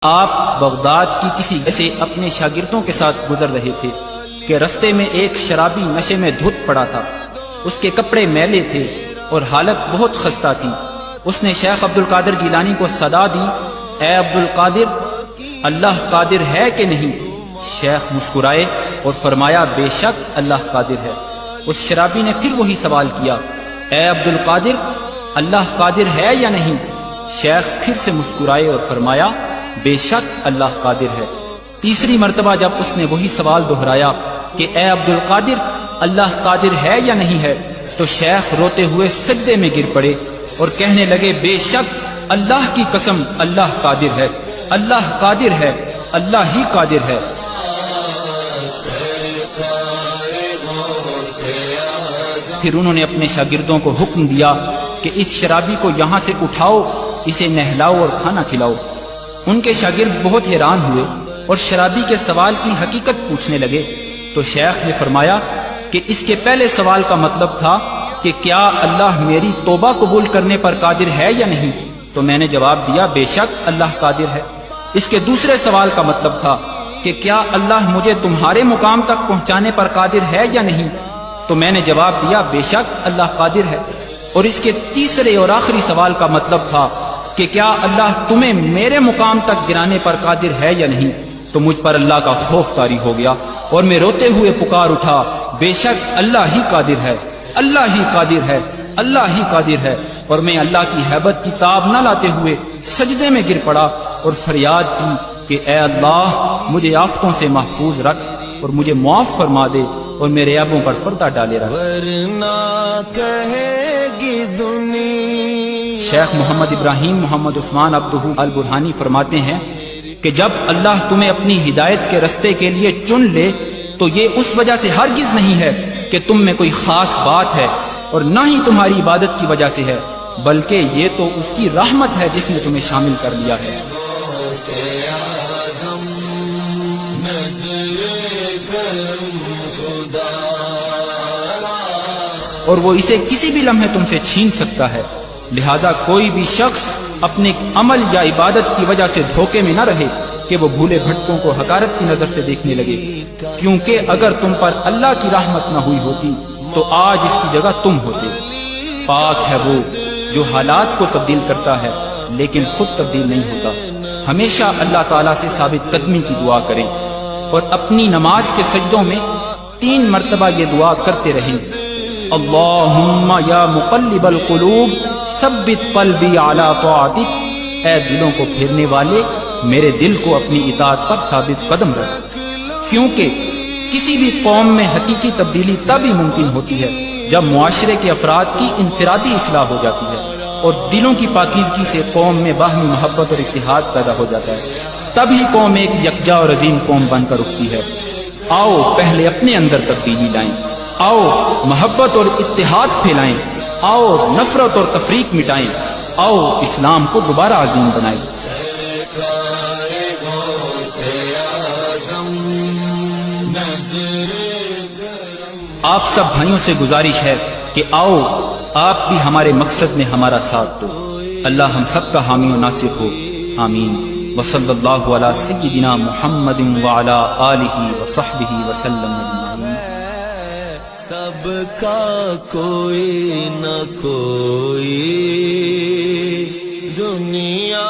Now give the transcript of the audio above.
آپ بغداد کی کسی جگہ سے اپنے شاگردوں کے ساتھ گزر رہے تھے کہ رستے میں ایک شرابی نشے میں دھت پڑا تھا۔ اس کے کپڑے میلے تھے اور حالت بہت خستہ تھی۔ اس نے شیخ عبد القادر جیلانی کو صدا دی، اے عبد القادر، اللہ قادر ہے کہ نہیں؟ شیخ مسکرائے اور فرمایا، بے شک اللہ قادر ہے۔ اس شرابی نے پھر وہی سوال کیا، اے عبد القادر، اللہ قادر ہے یا نہیں؟ شیخ پھر سے مسکرائے اور فرمایا، بے شک اللہ قادر ہے۔ تیسری مرتبہ جب اس نے وہی سوال دہرایا کہ اے عبد القادر، اللہ قادر ہے یا نہیں ہے، تو شیخ روتے ہوئے سجدے میں گر پڑے اور کہنے لگے، بے شک اللہ کی قسم اللہ قادر ہے، اللہ قادر ہے، اللہ ہی قادر ہے۔ پھر انہوں نے اپنے شاگردوں کو حکم دیا کہ اس شرابی کو یہاں سے اٹھاؤ، اسے نہلاؤ اور کھانا کھلاؤ۔ ان کے شاگرد بہت حیران ہوئے اور شرابی کے سوال کی حقیقت پوچھنے لگے، تو شیخ نے فرمایا کہ اس کے پہلے سوال کا مطلب تھا کہ کیا اللہ میری توبہ قبول کرنے پر قادر ہے یا نہیں؟ تو میں نے جواب دیا، بے شک اللہ قادر ہے۔ اس کے دوسرے سوال کا مطلب تھا کہ کیا اللہ مجھے تمہارے مقام تک پہنچانے پر قادر ہے یا نہیں؟ تو میں نے جواب دیا، بے شک اللہ قادر ہے۔ اور اس کے تیسرے اور آخری سوال کا مطلب تھا کہ کیا اللہ تمہیں میرے مقام تک گرانے پر قادر ہے یا نہیں؟ تو مجھ پر اللہ کا خوف طاری ہو گیا اور میں روتے ہوئے پکار اٹھا، بے شک اللہ ہی قادر ہے، اللہ ہی قادر ہے، اللہ ہی قادر ہے۔ اور میں اللہ کی ہیبت کی تاب نہ لاتے ہوئے سجدے میں گر پڑا اور فریاد کی کہ اے اللہ، مجھے آفتوں سے محفوظ رکھ اور مجھے معاف فرما دے اور میرے عیبوں پر پردہ ڈالے رکھ۔ ورنہ کہے گی دنیا۔ شیخ محمد ابراہیم محمد عثمان عبدہ البرہانی فرماتے ہیں کہ جب اللہ تمہیں اپنی ہدایت کے رستے کے لیے چن لے تو یہ اس وجہ سے ہرگز نہیں ہے کہ تم میں کوئی خاص بات ہے اور نہ ہی تمہاری عبادت کی وجہ سے ہے، بلکہ یہ تو اس کی رحمت ہے جس نے تمہیں شامل کر لیا ہے۔ اور وہ اسے کسی بھی لمحے تم سے چھین سکتا ہے، لہٰذا کوئی بھی شخص اپنے عمل یا عبادت کی وجہ سے دھوکے میں نہ رہے کہ وہ بھولے بھٹکوں کو حقارت کی نظر سے دیکھنے لگے، کیونکہ اگر تم پر اللہ کی رحمت نہ ہوئی ہوتی تو آج اس کی جگہ تم ہوتے۔ پاک ہے وہ جو حالات کو تبدیل کرتا ہے لیکن خود تبدیل نہیں ہوتا۔ ہمیشہ اللہ تعالیٰ سے ثابت قدمی کی دعا کریں اور اپنی نماز کے سجدوں میں 3 مرتبہ یہ دعا کرتے رہیں، اللہم یا مقلب القلوب ثبت قلبی علی طاعتک، اے دلوں کو پھیرنے والے میرے دل کو اپنی اطاعت پر ثابت قدم رکھ۔ کیونکہ کسی بھی قوم میں حقیقی تبدیلی تب ہی ممکن ہوتی ہے جب معاشرے کے افراد کی انفرادی اصلاح ہو جاتی ہے اور دلوں کی پاکیزگی سے قوم میں باہمی محبت اور اتحاد پیدا ہو جاتا ہے، تب ہی قوم ایک یکجا اور عظیم قوم بن کر اٹھتی ہے۔ آؤ پہلے اپنے اندر تبدیلی لائیں، آؤ محبت اور اتحاد پھیلائیں، آؤ نفرت اور تفریق مٹائیں، آؤ اسلام کو دوبارہ عظیم بنائیں۔ آپ سب بھائیوں سے گزارش ہے کہ آؤ آپ بھی ہمارے مقصد میں ہمارا ساتھ دو۔ اللہ ہم سب کا حامی و ناصر ہو، آمین۔ وصلی اللہ علی سیدنا محمد وعلی آلہ وصحبہ وسلم اجمعین۔ سب کا کوئی نہ کوئی دنیا